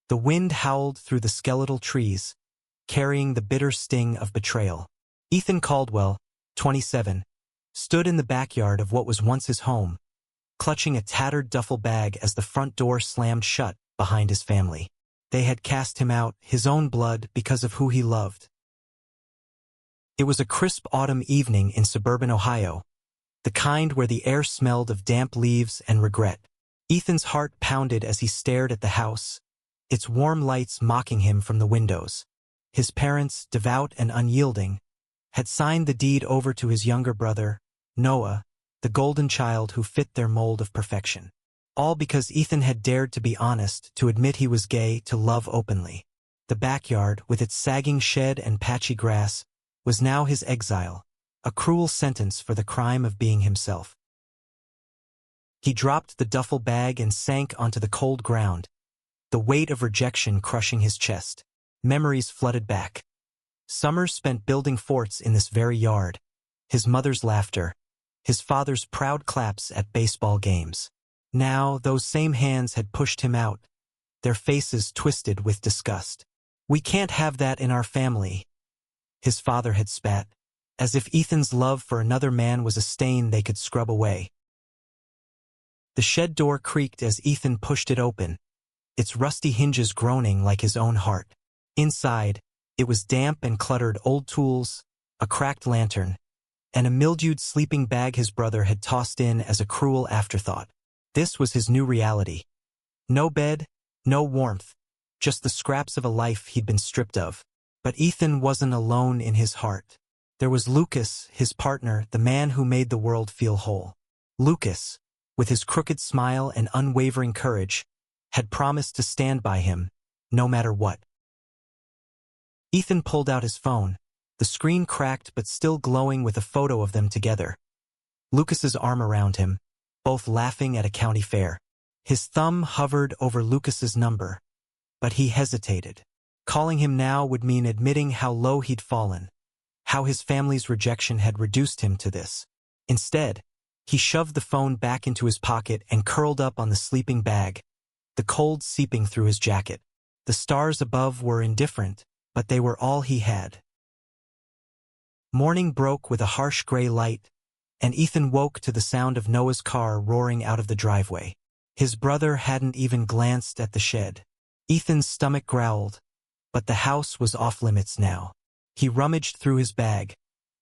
The wind howled through the skeletal trees, carrying the bitter sting of betrayal. Ethan Caldwell, 27, stood in the backyard of what was once his home, clutching a tattered duffel bag as the front door slammed shut behind his family. They had cast him out, his own blood, because of who he loved. It was a crisp autumn evening in suburban Ohio, the kind where the air smelled of damp leaves and regret. Ethan's heart pounded as he stared at the house, its warm lights mocking him from the windows. His parents, devout and unyielding, had signed the deed over to his younger brother, Noah, the golden child who fit their mold of perfection. All because Ethan had dared to be honest, to admit he was gay, to love openly. The backyard, with its sagging shed and patchy grass, was now his exile, a cruel sentence for the crime of being himself. He dropped the duffel bag and sank onto the cold ground, the weight of rejection crushing his chest. Memories flooded back. Summers spent building forts in this very yard. His mother's laughter, his father's proud claps at baseball games. Now, those same hands had pushed him out, their faces twisted with disgust. "We can't have that in our family," his father had spat, as if Ethan's love for another man was a stain they could scrub away. The shed door creaked as Ethan pushed it open, its rusty hinges groaning like his own heart. Inside, it was damp and cluttered: old tools, a cracked lantern, and a mildewed sleeping bag his brother had tossed in as a cruel afterthought. This was his new reality. No bed, no warmth, just the scraps of a life he'd been stripped of. But Ethan wasn't alone in his heart. There was Lucas, his partner, the man who made the world feel whole. Lucas, with his crooked smile and unwavering courage, had promised to stand by him, no matter what. Ethan pulled out his phone, the screen cracked but still glowing with a photo of them together. Lucas's arm around him, both laughing at a county fair. His thumb hovered over Lucas's number, but he hesitated. Calling him now would mean admitting how low he'd fallen, how his family's rejection had reduced him to this. Instead, he shoved the phone back into his pocket and curled up on the sleeping bag, the cold seeping through his jacket. The stars above were indifferent, but they were all he had. Morning broke with a harsh gray light, and Ethan woke to the sound of Noah's car roaring out of the driveway. His brother hadn't even glanced at the shed. Ethan's stomach growled, but the house was off-limits now. He rummaged through his bag,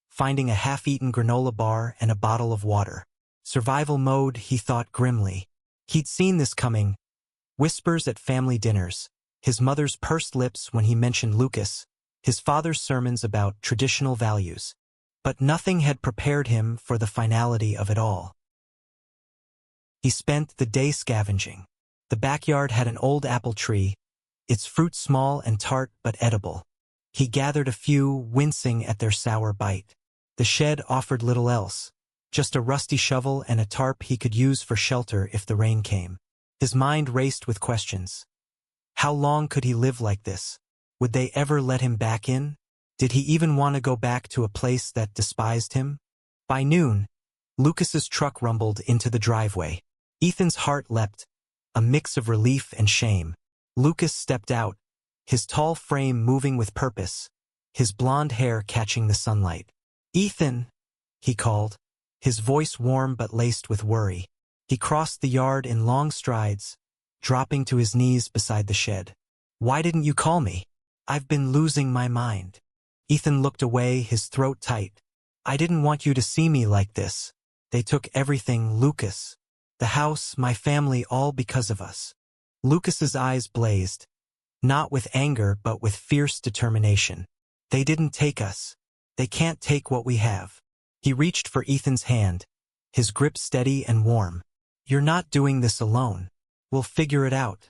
finding a half-eaten granola bar and a bottle of water. Survival mode, he thought grimly. He'd seen this coming. Whispers at family dinners, his mother's pursed lips when he mentioned Lucas, his father's sermons about traditional values. But nothing had prepared him for the finality of it all. He spent the day scavenging. The backyard had an old apple tree, its fruit small and tart but edible. He gathered a few, wincing at their sour bite. The shed offered little else, just a rusty shovel and a tarp he could use for shelter if the rain came. His mind raced with questions. How long could he live like this? Would they ever let him back in? Did he even want to go back to a place that despised him? By noon, Lucas's truck rumbled into the driveway. Ethan's heart leapt, a mix of relief and shame. Lucas stepped out, his tall frame moving with purpose, his blonde hair catching the sunlight. "Ethan," he called, his voice warm but laced with worry. He crossed the yard in long strides, dropping to his knees beside the shed. "Why didn't you call me? I've been losing my mind." Ethan looked away, his throat tight. "I didn't want you to see me like this. They took everything, Lucas. The house, my family, all because of us." Lucas's eyes blazed, not with anger but with fierce determination. "They didn't take us. They can't take what we have." He reached for Ethan's hand, his grip steady and warm. "You're not doing this alone. We'll figure it out.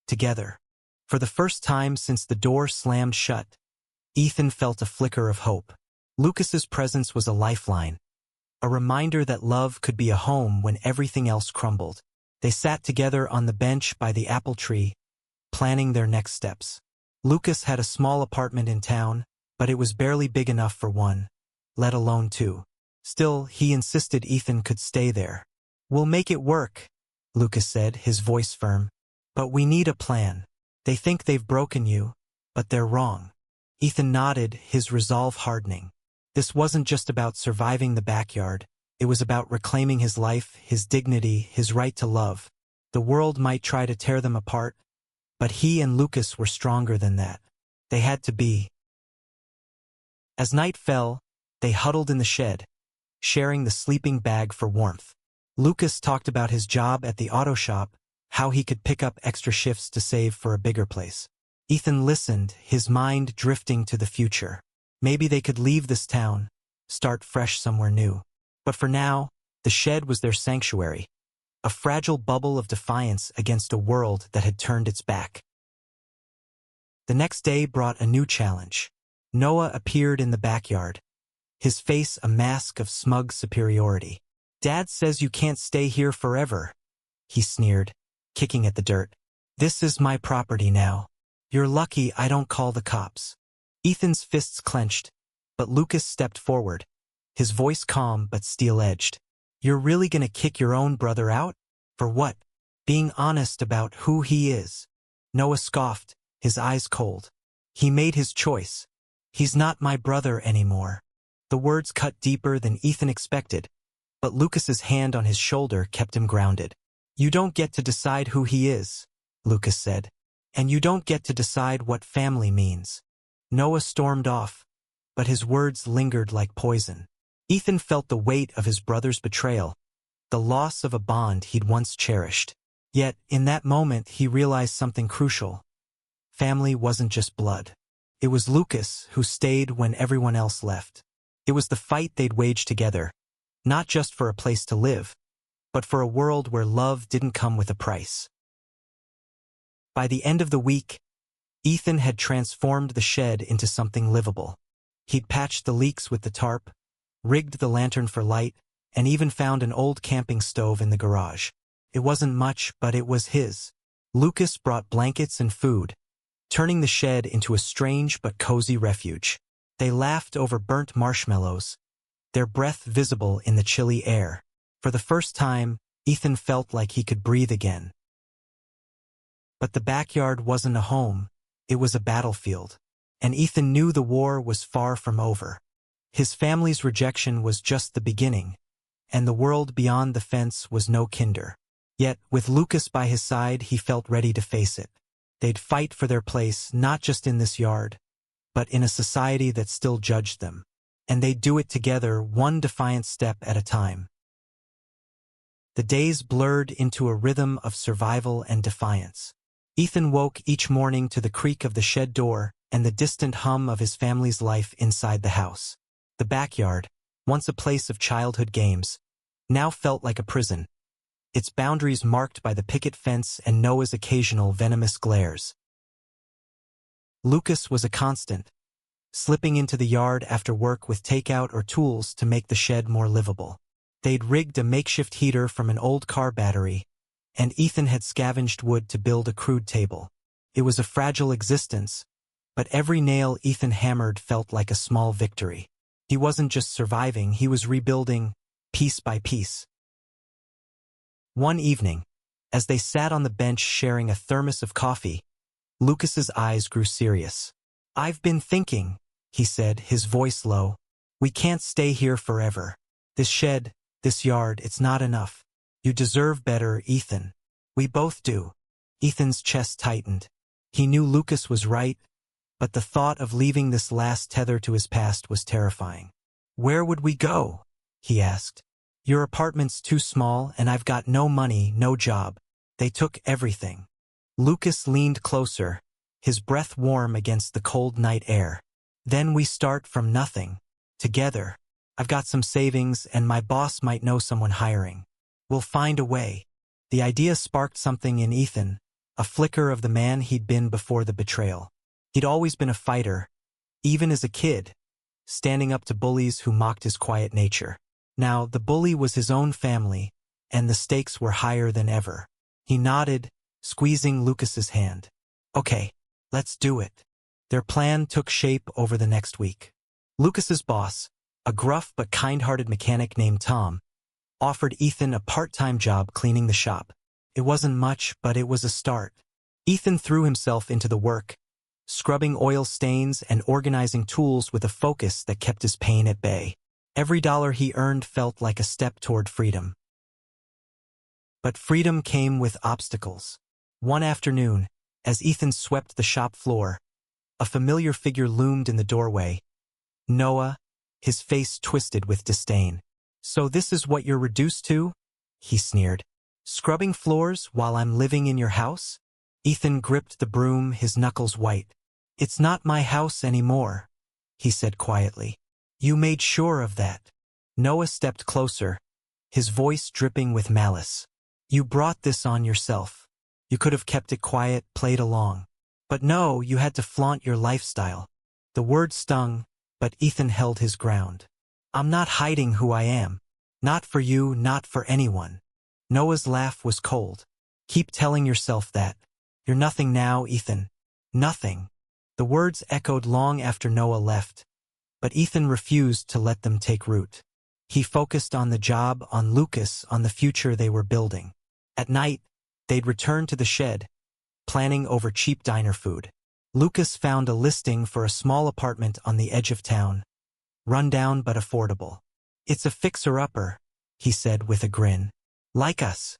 Together." For the first time since the door slammed shut, Ethan felt a flicker of hope. Lucas's presence was a lifeline, a reminder that love could be a home when everything else crumbled. They sat together on the bench by the apple tree, planning their next steps. Lucas had a small apartment in town, but it was barely big enough for one, let alone two. Still, he insisted Ethan could stay there. "We'll make it work," Lucas said, his voice firm. "But we need a plan." They think they've broken you, but they're wrong. Ethan nodded, his resolve hardening. This wasn't just about surviving the backyard. It was about reclaiming his life, his dignity, his right to love. The world might try to tear them apart, but he and Lucas were stronger than that. They had to be. As night fell, they huddled in the shed, sharing the sleeping bag for warmth. Lucas talked about his job at the auto shop, how he could pick up extra shifts to save for a bigger place. Ethan listened, his mind drifting to the future. Maybe they could leave this town, start fresh somewhere new. But for now, the shed was their sanctuary, a fragile bubble of defiance against a world that had turned its back. The next day brought a new challenge. Noah appeared in the backyard, his face a mask of smug superiority. "Dad says you can't stay here forever," he sneered, kicking at the dirt. "This is my property now. You're lucky I don't call the cops." Ethan's fists clenched, but Lucas stepped forward, his voice calm but steel-edged. "You're really gonna kick your own brother out? For what? Being honest about who he is." Noah scoffed, his eyes cold. "He made his choice. He's not my brother anymore." The words cut deeper than Ethan expected, but Lucas's hand on his shoulder kept him grounded. "You don't get to decide who he is," Lucas said. "And you don't get to decide what family means." Noah stormed off, but his words lingered like poison. Ethan felt the weight of his brother's betrayal, the loss of a bond he'd once cherished. Yet, in that moment, he realized something crucial. Family wasn't just blood. It was Lucas who stayed when everyone else left. It was the fight they'd waged together, not just for a place to live, but for a world where love didn't come with a price. By the end of the week, Ethan had transformed the shed into something livable. He'd patched the leaks with the tarp, rigged the lantern for light, and even found an old camping stove in the garage. It wasn't much, but it was his. Lucas brought blankets and food, turning the shed into a strange but cozy refuge. They laughed over burnt marshmallows, their breath visible in the chilly air. For the first time, Ethan felt like he could breathe again. But the backyard wasn't a home, it was a battlefield. And Ethan knew the war was far from over. His family's rejection was just the beginning, and the world beyond the fence was no kinder. Yet, with Lucas by his side, he felt ready to face it. They'd fight for their place not just in this yard, but in a society that still judged them. And they'd do it together, one defiant step at a time. The days blurred into a rhythm of survival and defiance. Ethan woke each morning to the creak of the shed door and the distant hum of his family's life inside the house. The backyard, once a place of childhood games, now felt like a prison, its boundaries marked by the picket fence and Noah's occasional venomous glares. Lucas was a constant, slipping into the yard after work with takeout or tools to make the shed more livable. They'd rigged a makeshift heater from an old car battery, and Ethan had scavenged wood to build a crude table. It was a fragile existence, but every nail Ethan hammered felt like a small victory. He wasn't just surviving, he was rebuilding, piece by piece. One evening, as they sat on the bench sharing a thermos of coffee, Lucas's eyes grew serious. "I've been thinking," he said, his voice low. "We can't stay here forever. This shed, this yard, it's not enough. You deserve better, Ethan. We both do." Ethan's chest tightened. He knew Lucas was right, but the thought of leaving this last tether to his past was terrifying. "Where would we go?" he asked. "Your apartment's too small, and I've got no money, no job. They took everything." Lucas leaned closer, his breath warm against the cold night air. "Then we start from nothing. Together. I've got some savings, and my boss might know someone hiring. We'll find a way." The idea sparked something in Ethan, a flicker of the man he'd been before the betrayal. He'd always been a fighter, even as a kid, standing up to bullies who mocked his quiet nature. Now, the bully was his own family, and the stakes were higher than ever. He nodded, squeezing Lucas's hand. "Okay, let's do it." Their plan took shape over the next week. Lucas's boss, a gruff but kind-hearted mechanic named Tom, offered Ethan a part-time job cleaning the shop. It wasn't much, but it was a start. Ethan threw himself into the work, scrubbing oil stains and organizing tools with a focus that kept his pain at bay. Every dollar he earned felt like a step toward freedom. But freedom came with obstacles. One afternoon, as Ethan swept the shop floor, a familiar figure loomed in the doorway. Noah, his face twisted with disdain. "So this is what you're reduced to?" he sneered. "Scrubbing floors while I'm living in your house?" Ethan gripped the broom, his knuckles white. "It's not my house anymore," he said quietly. "You made sure of that." Noah stepped closer, his voice dripping with malice. "You brought this on yourself. You could have kept it quiet, played along. But no, you had to flaunt your lifestyle." The word stung, but Ethan held his ground. "I'm not hiding who I am. Not for you, not for anyone." Noah's laugh was cold. "Keep telling yourself that. You're nothing now, Ethan. Nothing." The words echoed long after Noah left, but Ethan refused to let them take root. He focused on the job, on Lucas, on the future they were building. At night, they'd return to the shed, planning over cheap diner food. Lucas found a listing for a small apartment on the edge of town. Rundown but affordable. "It's a fixer-upper," he said with a grin. "Like us."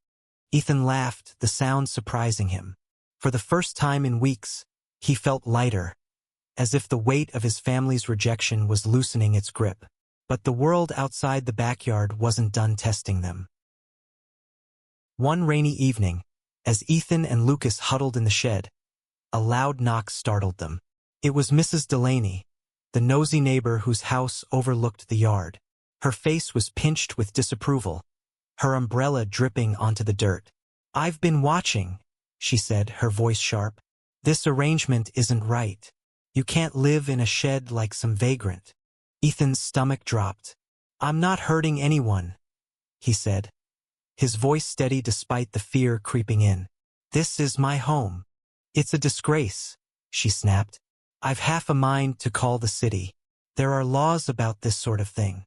Ethan laughed, the sound surprising him. For the first time in weeks, he felt lighter, as if the weight of his family's rejection was loosening its grip. But the world outside the backyard wasn't done testing them. One rainy evening, as Ethan and Lucas huddled in the shed, a loud knock startled them. It was Mrs. Delaney, the nosy neighbor whose house overlooked the yard. Her face was pinched with disapproval, her umbrella dripping onto the dirt. "I've been watching," she said, her voice sharp. "This arrangement isn't right. You can't live in a shed like some vagrant." Ethan's stomach dropped. "I'm not hurting anyone," he said, his voice steady despite the fear creeping in. "This is my home." "It's a disgrace," she snapped. "I've half a mind to call the city. There are laws about this sort of thing."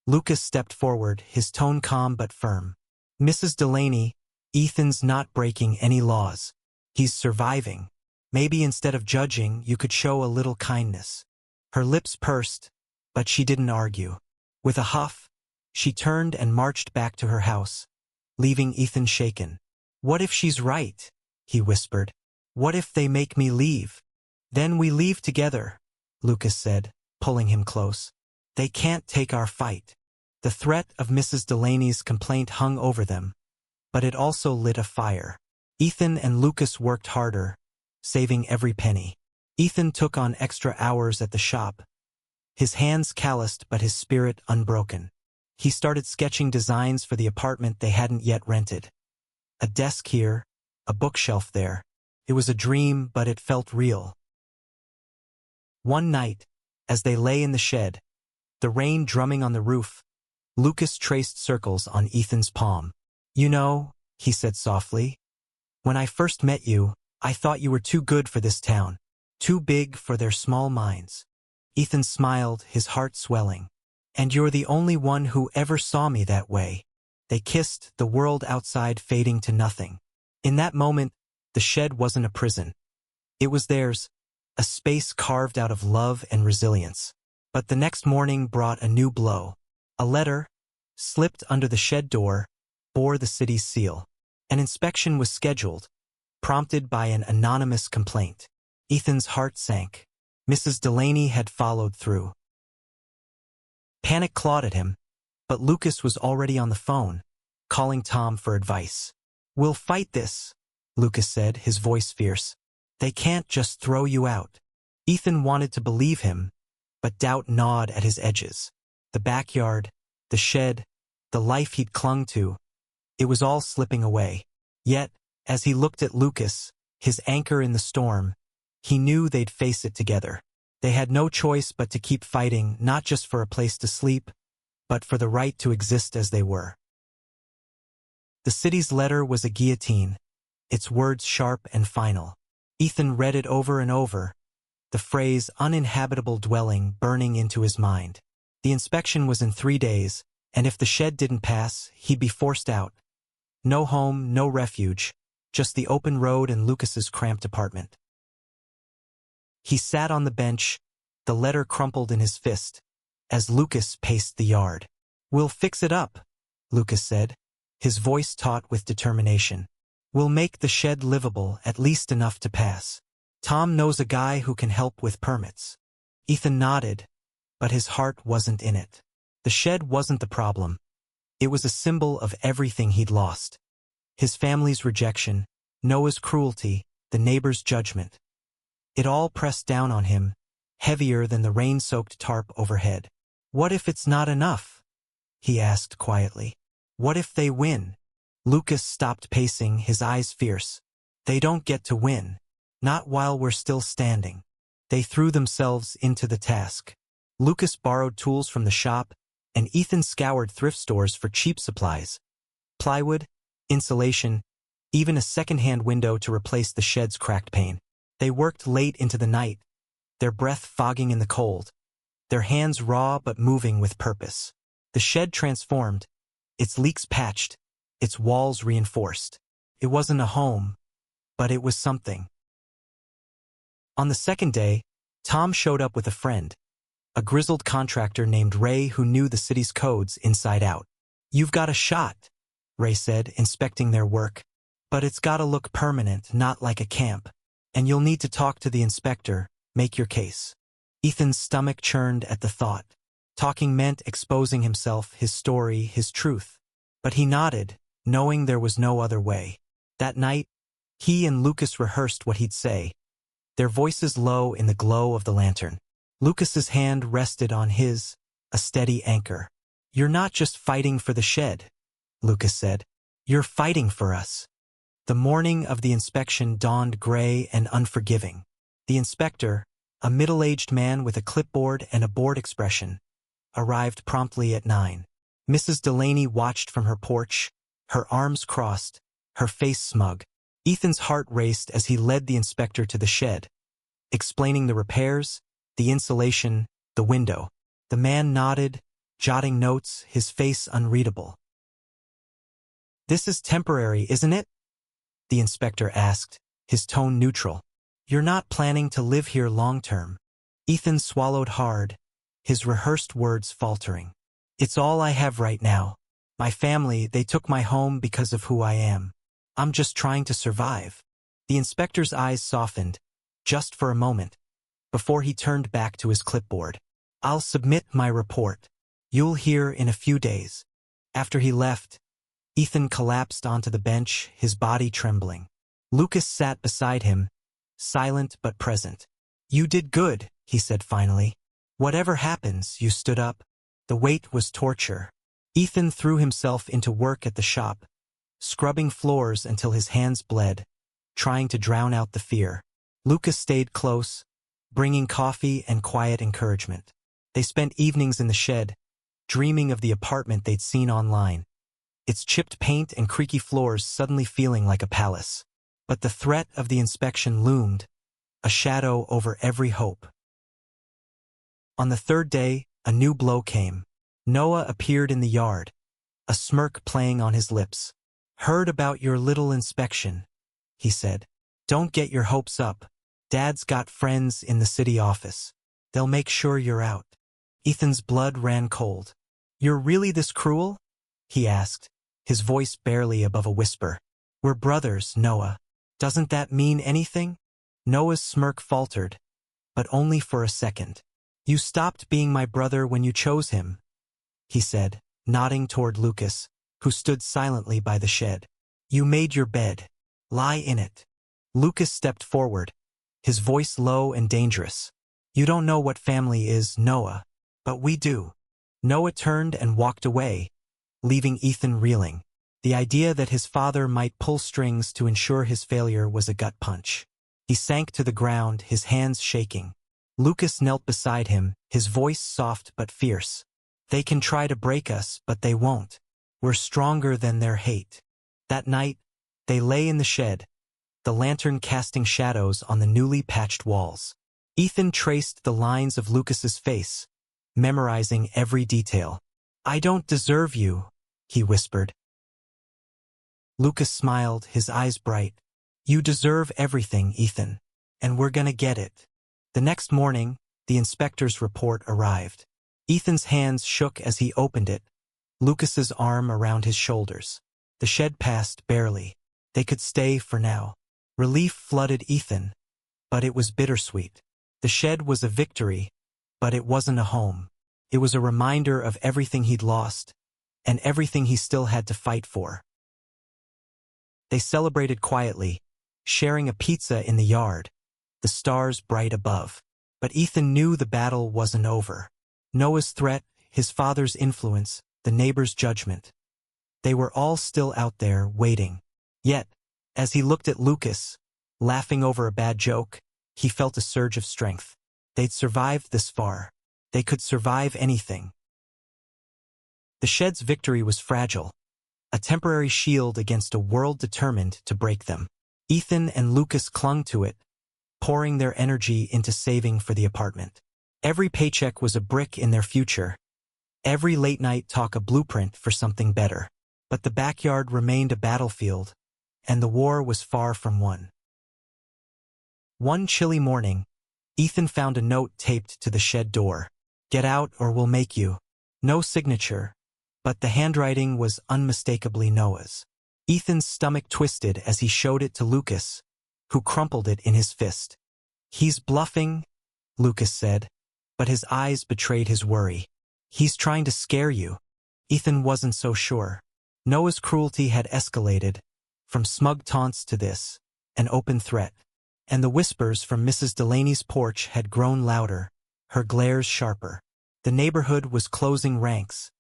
Lucas stepped forward, his tone calm but firm. "Mrs. Delaney, Ethan's not breaking any laws. He's surviving. Maybe instead of judging, you could show a little kindness." Her lips pursed, but she didn't argue. With a huff, she turned and marched back to her house, leaving Ethan shaken. "What if she's right?" he whispered. "What if they make me leave?" "Then we leave together," Lucas said, pulling him close. "They can't take our fight." The threat of Mrs. Delaney's complaint hung over them, but it also lit a fire. Ethan and Lucas worked harder, saving every penny. Ethan took on extra hours at the shop, his hands calloused but his spirit unbroken. He started sketching designs for the apartment they hadn't yet rented. A desk here, a bookshelf there. It was a dream, but it felt real. One night, as they lay in the shed, the rain drumming on the roof, Lucas traced circles on Ethan's palm. "You know," he said softly, "when I first met you, I thought you were too good for this town, too big for their small minds." Ethan smiled, his heart swelling. "And you're the only one who ever saw me that way." They kissed, the world outside fading to nothing. In that moment, the shed wasn't a prison. It was theirs, a space carved out of love and resilience. But the next morning brought a new blow. A letter, slipped under the shed door, bore the city's seal. An inspection was scheduled, prompted by an anonymous complaint. Ethan's heart sank. Mrs. Delaney had followed through. Panic clawed at him, but Lucas was already on the phone, calling Tom for advice. "We'll fight this," Lucas said, his voice fierce. "They can't just throw you out." Ethan wanted to believe him, but doubt gnawed at his edges. The backyard, the shed, the life he'd clung to, it was all slipping away. Yet, as he looked at Lucas, his anchor in the storm, he knew they'd face it together. They had no choice but to keep fighting, not just for a place to sleep, but for the right to exist as they were. The city's letter was a guillotine, its words sharp and final. Ethan read it over and over, the phrase uninhabitable dwelling burning into his mind. The inspection was in 3 days, and if the shed didn't pass, he'd be forced out. No home, no refuge, just the open road and Lucas's cramped apartment. He sat on the bench, the letter crumpled in his fist, as Lucas paced the yard. "We'll fix it up," Lucas said, his voice taut with determination. "We'll make the shed livable, at least enough to pass. Tom knows a guy who can help with permits." Ethan nodded, but his heart wasn't in it. The shed wasn't the problem. It was a symbol of everything he'd lost. His family's rejection, Noah's cruelty, the neighbor's judgment. It all pressed down on him, heavier than the rain-soaked tarp overhead. "What if it's not enough?" he asked quietly. "What if they win?" Lucas stopped pacing, his eyes fierce. "They don't get to win. Not while we're still standing." They threw themselves into the task. Lucas borrowed tools from the shop, and Ethan scoured thrift stores for cheap supplies. Plywood, insulation, even a second-hand window to replace the shed's cracked pane. They worked late into the night, their breath fogging in the cold, their hands raw but moving with purpose. The shed transformed, its leaks patched, its walls reinforced. It wasn't a home, but it was something. On the second day, Tom showed up with a friend, a grizzled contractor named Ray who knew the city's codes inside out. "You've got a shot," Ray said, inspecting their work. "But it's gotta look permanent, not like a camp. And you'll need to talk to the inspector, make your case." Ethan's stomach churned at the thought. Talking meant exposing himself, his story, his truth. But he nodded, knowing there was no other way. That night, he and Lucas rehearsed what he'd say, their voices low in the glow of the lantern. Lucas's hand rested on his, a steady anchor. "You're not just fighting for the shed," Lucas said. "You're fighting for us." The morning of the inspection dawned gray and unforgiving. The inspector, a middle-aged man with a clipboard and a bored expression, arrived promptly at 9. Mrs. Delaney watched from her porch, her arms crossed, her face smug. Ethan's heart raced as he led the inspector to the shed, explaining the repairs, the insulation, the window. The man nodded, jotting notes, his face unreadable. "This is temporary, isn't it?" the inspector asked, his tone neutral. "You're not planning to live here long-term." Ethan swallowed hard, his rehearsed words faltering. "It's all I have right now. My family, they took my home because of who I am. I'm just trying to survive." The inspector's eyes softened, just for a moment, before he turned back to his clipboard. "I'll submit my report. You'll hear in a few days." After he left, Ethan collapsed onto the bench, his body trembling. Lucas sat beside him, silent but present. "You did good," he said finally. "Whatever happens, you stood up." The weight was torture. Ethan threw himself into work at the shop, scrubbing floors until his hands bled, trying to drown out the fear. Lucas stayed close, bringing coffee and quiet encouragement. They spent evenings in the shed, dreaming of the apartment they'd seen online, its chipped paint and creaky floors suddenly feeling like a palace. But the threat of the inspection loomed, a shadow over every hope. On the third day, a new blow came. Noah appeared in the yard, a smirk playing on his lips. "Heard about your little inspection," he said. "Don't get your hopes up. Dad's got friends in the city office. They'll make sure you're out." Ethan's blood ran cold. "You're really this cruel?" he asked, his voice barely above a whisper. "We're brothers, Noah. Doesn't that mean anything?" Noah's smirk faltered, but only for a second. "You stopped being my brother when you chose him," he said, nodding toward Lucas, who stood silently by the shed. "You made your bed. Lie in it." Lucas stepped forward, his voice low and dangerous. "You don't know what family is, Noah, but we do." Noah turned and walked away, leaving Ethan reeling. The idea that his father might pull strings to ensure his failure was a gut punch. He sank to the ground, his hands shaking. Lucas knelt beside him, his voice soft but fierce. "They can try to break us, but they won't. We're stronger than their hate." That night, they lay in the shed, the lantern casting shadows on the newly patched walls. Ethan traced the lines of Lucas's face, memorizing every detail. "I don't deserve you," he whispered. Lucas smiled, his eyes bright. You deserve everything, Ethan. And we're gonna get it. The next morning, the inspector's report arrived. Ethan's hands shook as he opened it, Lucas's arm around his shoulders. The shed passed, barely. They could stay for now. Relief flooded Ethan, but it was bittersweet. The shed was a victory, but it wasn't a home. It was a reminder of everything he'd lost, and everything he still had to fight for. They celebrated quietly, sharing a pizza in the yard, the stars bright above. But Ethan knew the battle wasn't over. Noah's threat, his father's influence, the neighbor's judgment. They were all still out there, waiting. Yet, as he looked at Lucas, laughing over a bad joke, he felt a surge of strength. They'd survived this far. They could survive anything. The shed's victory was fragile, a temporary shield against a world determined to break them. Ethan and Lucas clung to it, pouring their energy into saving for the apartment. Every paycheck was a brick in their future. Every late night talk a blueprint for something better. But the backyard remained a battlefield, and the war was far from won. One chilly morning, Ethan found a note taped to the shed door. Get out or we'll make you. No signature, but the handwriting was unmistakably Noah's. Ethan's stomach twisted as he showed it to Lucas, who crumpled it in his fist. He's bluffing, Lucas said, but his eyes betrayed his worry. He's trying to scare you. Ethan wasn't so sure. Noah's cruelty had escalated, from smug taunts to this, an open threat. And the whispers from Mrs. Delaney's porch had grown louder, her glares sharper. The neighborhood was closing ranks,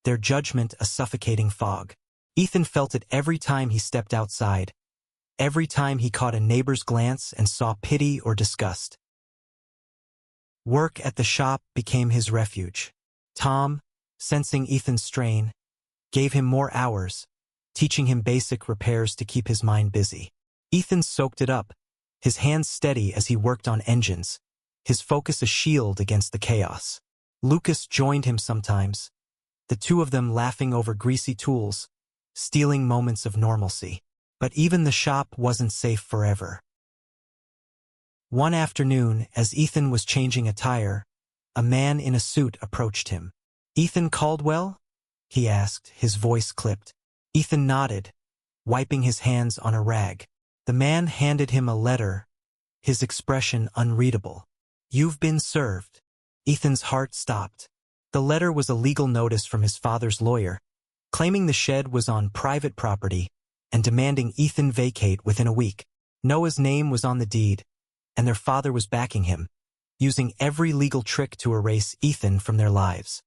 their judgment a suffocating fog. Ethan felt it every time he stepped outside, every time he caught a neighbor's glance and saw pity or disgust. Work at the shop became his refuge. Tom, sensing Ethan's strain, gave him more hours, teaching him basic repairs to keep his mind busy. Ethan soaked it up, his hands steady as he worked on engines, his focus a shield against the chaos. Lucas joined him sometimes, the two of them laughing over greasy tools, stealing moments of normalcy. But even the shop wasn't safe forever. One afternoon, as Ethan was changing a tire, a man in a suit approached him. "Ethan Caldwell?" he asked, his voice clipped. Ethan nodded, wiping his hands on a rag. The man handed him a letter, his expression unreadable. "You've been served." Ethan's heart stopped. The letter was a legal notice from his father's lawyer, claiming the shed was on private property and demanding Ethan vacate within a week. Noah's name was on the deed, and their father was backing him, using every legal trick to erase Ethan from their lives.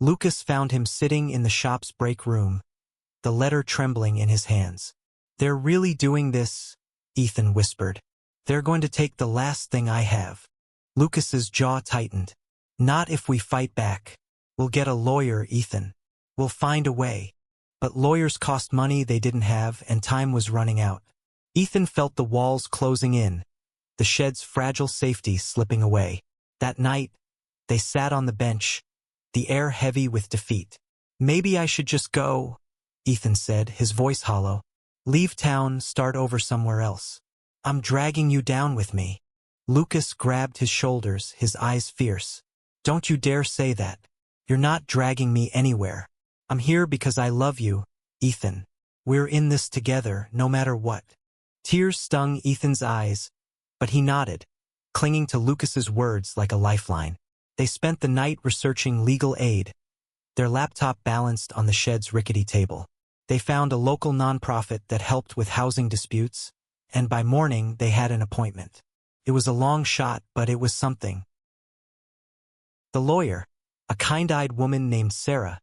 Lucas found him sitting in the shop's break room, the letter trembling in his hands. "They're really doing this," Ethan whispered. "They're going to take the last thing I have." Lucas's jaw tightened. "Not if we fight back. We'll get a lawyer, Ethan. We'll find a way." But lawyers cost money they didn't have, and time was running out. Ethan felt the walls closing in, the shed's fragile safety slipping away. That night, they sat on the bench, the air heavy with defeat. "Maybe I should just go," Ethan said, his voice hollow. "Leave town, start over somewhere else. I'm dragging you down with me." Lucas grabbed his shoulders, his eyes fierce. "Don't you dare say that. You're not dragging me anywhere. I'm here because I love you, Ethan. We're in this together, no matter what." Tears stung Ethan's eyes, but he nodded, clinging to Lucas's words like a lifeline. They spent the night researching legal aid, their laptop balanced on the shed's rickety table. They found a local nonprofit that helped with housing disputes, and by morning they had an appointment. It was a long shot, but it was something. The lawyer, a kind-eyed woman named Sarah,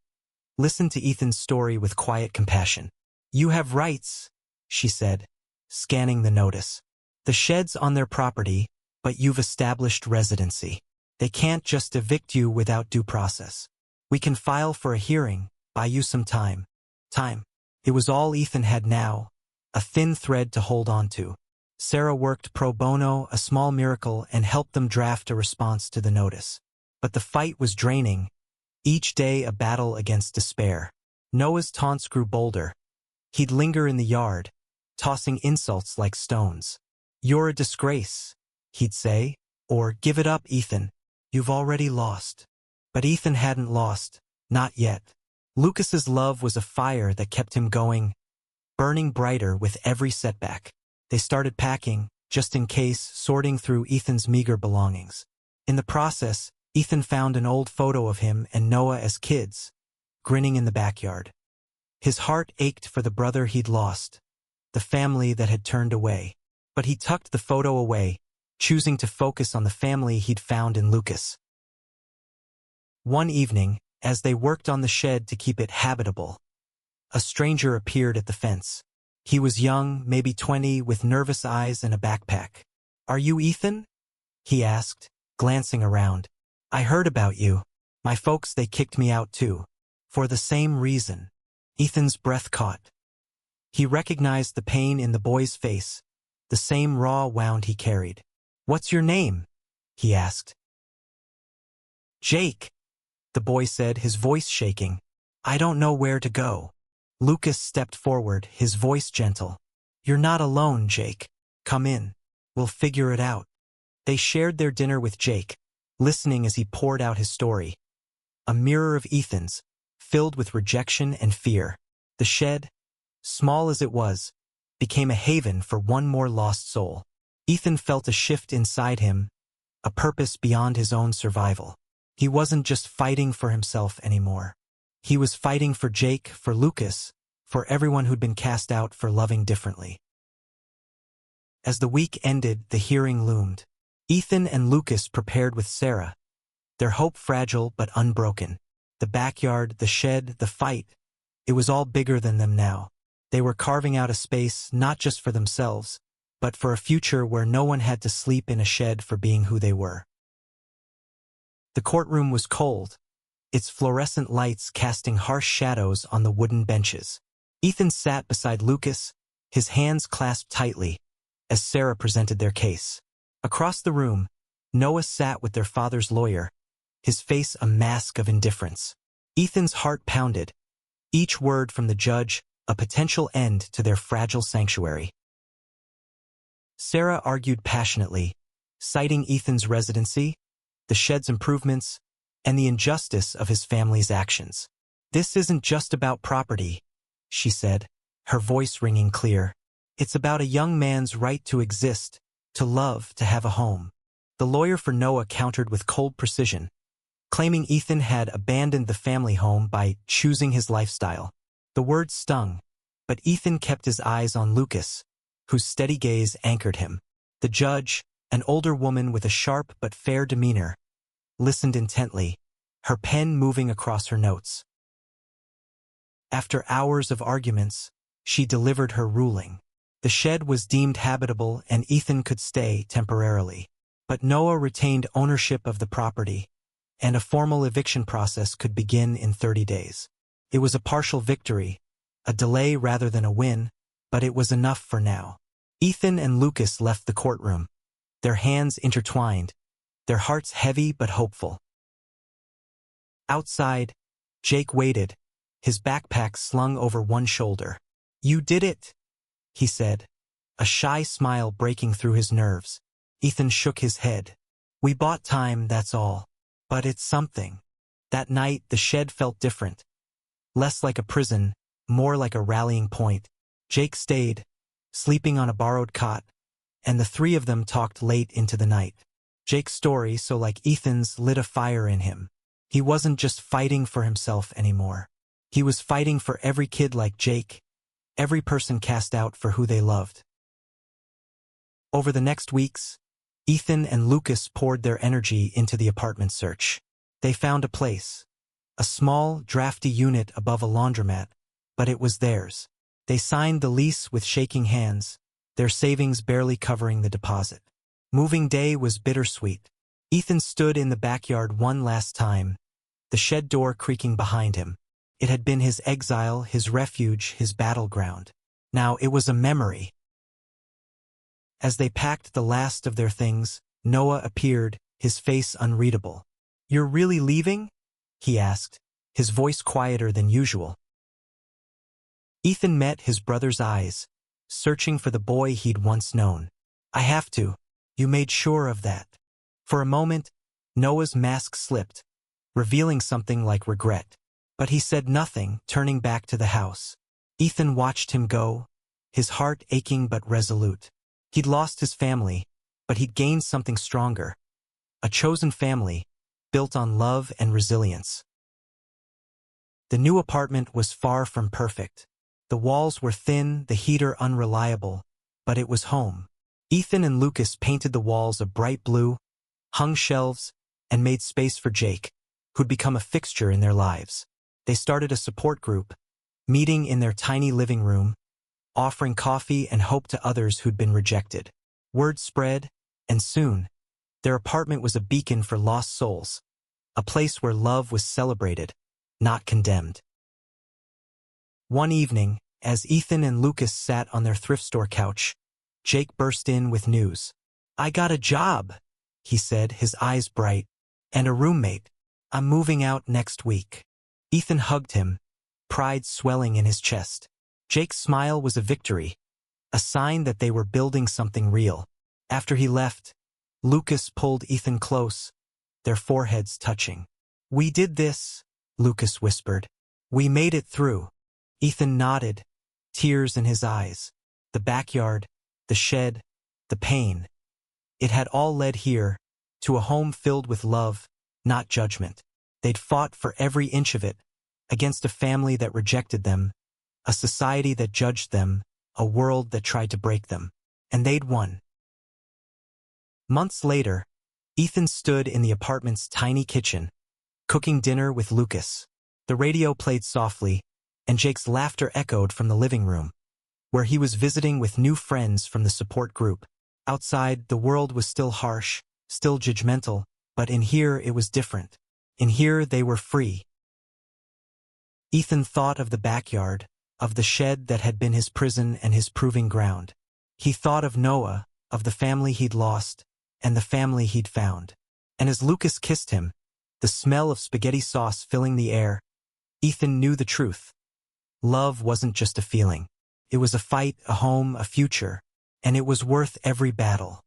listened to Ethan's story with quiet compassion. "You have rights," she said, scanning the notice. "The shed's on their property, but you've established residency. They can't just evict you without due process. We can file for a hearing, buy you some time." Time. It was all Ethan had now, a thin thread to hold on to. Sarah worked pro bono, a small miracle, and helped them draft a response to the notice. But the fight was draining, each day a battle against despair. Noah's taunts grew bolder. He'd linger in the yard, tossing insults like stones. "You're a disgrace," he'd say, or "Give it up, Ethan. You've already lost." But Ethan hadn't lost, not yet. Lucas's love was a fire that kept him going, burning brighter with every setback. They started packing, just in case, sorting through Ethan's meager belongings. In the process, Ethan found an old photo of him and Noah as kids, grinning in the backyard. His heart ached for the brother he'd lost, the family that had turned away. But he tucked the photo away, choosing to focus on the family he'd found in Lucas. One evening, as they worked on the shed to keep it habitable, a stranger appeared at the fence. He was young, maybe 20, with nervous eyes and a backpack. "Are you Ethan?" he asked, glancing around. "I heard about you. My folks, they kicked me out too. For the same reason." Ethan's breath caught. He recognized the pain in the boy's face, the same raw wound he carried. "What's your name?" he asked. "Jake," the boy said, his voice shaking. "I don't know where to go." Lucas stepped forward, his voice gentle. "You're not alone, Jake. Come in. We'll figure it out." They shared their dinner with Jake, listening as he poured out his story. A mirror of Ethan's, filled with rejection and fear. The shed, small as it was, became a haven for one more lost soul. Ethan felt a shift inside him, a purpose beyond his own survival. He wasn't just fighting for himself anymore. He was fighting for Jake, for Lucas, for everyone who'd been cast out for loving differently. As the week ended, the hearing loomed. Ethan and Lucas prepared with Sarah, their hope fragile but unbroken. The backyard, the shed, the fight, it was all bigger than them now. They were carving out a space not just for themselves, but for a future where no one had to sleep in a shed for being who they were. The courtroom was cold, its fluorescent lights casting harsh shadows on the wooden benches. Ethan sat beside Lucas, his hands clasped tightly, as Sarah presented their case. Across the room, Noah sat with their father's lawyer, his face a mask of indifference. Ethan's heart pounded, each word from the judge a potential end to their fragile sanctuary. Sarah argued passionately, citing Ethan's residency, the shed's improvements, and the injustice of his family's actions. "This isn't just about property," she said, her voice ringing clear. "It's about a young man's right to exist, to love, to have a home." The lawyer for Noah countered with cold precision, claiming Ethan had abandoned the family home by choosing his lifestyle. The words stung, but Ethan kept his eyes on Lucas, whose steady gaze anchored him. The judge, an older woman with a sharp but fair demeanor, listened intently, her pen moving across her notes. After hours of arguments, she delivered her ruling. The shed was deemed habitable and Ethan could stay temporarily. But Noah retained ownership of the property, and a formal eviction process could begin in 30 days. It was a partial victory, a delay rather than a win, but it was enough for now. Ethan and Lucas left the courtroom, their hands intertwined, their hearts heavy but hopeful. Outside, Jake waited, his backpack slung over one shoulder. "You did it," he said, a shy smile breaking through his nerves. Ethan shook his head. "We bought time, that's all. But it's something." That night, the shed felt different. Less like a prison, more like a rallying point. Jake stayed, sleeping on a borrowed cot, and the three of them talked late into the night. Jake's story, so like Ethan's, lit a fire in him. He wasn't just fighting for himself anymore. He was fighting for every kid like Jake, every person cast out for who they loved. Over the next weeks, Ethan and Lucas poured their energy into the apartment search. They found a place, a small, drafty unit above a laundromat, but it was theirs. They signed the lease with shaking hands, their savings barely covering the deposit. Moving day was bittersweet. Ethan stood in the backyard one last time, the shed door creaking behind him. It had been his exile, his refuge, his battleground. Now it was a memory. As they packed the last of their things, Noah appeared, his face unreadable. "You're really leaving?" he asked, his voice quieter than usual. Ethan met his brother's eyes, searching for the boy he'd once known. "I have to. You made sure of that." For a moment, Noah's mask slipped, revealing something like regret. But he said nothing, turning back to the house. Ethan watched him go, his heart aching but resolute. He'd lost his family, but he'd gained something stronger. A chosen family, built on love and resilience. The new apartment was far from perfect. The walls were thin, the heater unreliable, but it was home. Ethan and Lucas painted the walls a bright blue, hung shelves, and made space for Jake, who'd become a fixture in their lives. They started a support group, meeting in their tiny living room, offering coffee and hope to others who'd been rejected. Word spread, and soon, their apartment was a beacon for lost souls, a place where love was celebrated, not condemned. One evening, as Ethan and Lucas sat on their thrift store couch, Jake burst in with news. "I got a job," he said, his eyes bright, "and a roommate. I'm moving out next week." Ethan hugged him, pride swelling in his chest. Jake's smile was a victory, a sign that they were building something real. After he left, Lucas pulled Ethan close, their foreheads touching. "We did this," Lucas whispered. "We made it through." Ethan nodded, tears in his eyes. The backyard, the shed, the pain. It had all led here, to a home filled with love, not judgment. They'd fought for every inch of it, against a family that rejected them, a society that judged them, a world that tried to break them. And they'd won. Months later, Ethan stood in the apartment's tiny kitchen, cooking dinner with Lucas. The radio played softly, and Jake's laughter echoed from the living room, where he was visiting with new friends from the support group. Outside, the world was still harsh, still judgmental, but in here it was different. In here they were free. Ethan thought of the backyard, of the shed that had been his prison and his proving ground. He thought of Noah, of the family he'd lost, and the family he'd found. And as Lucas kissed him, the smell of spaghetti sauce filling the air, Ethan knew the truth. Love wasn't just a feeling. It was a fight, a home, a future, and it was worth every battle.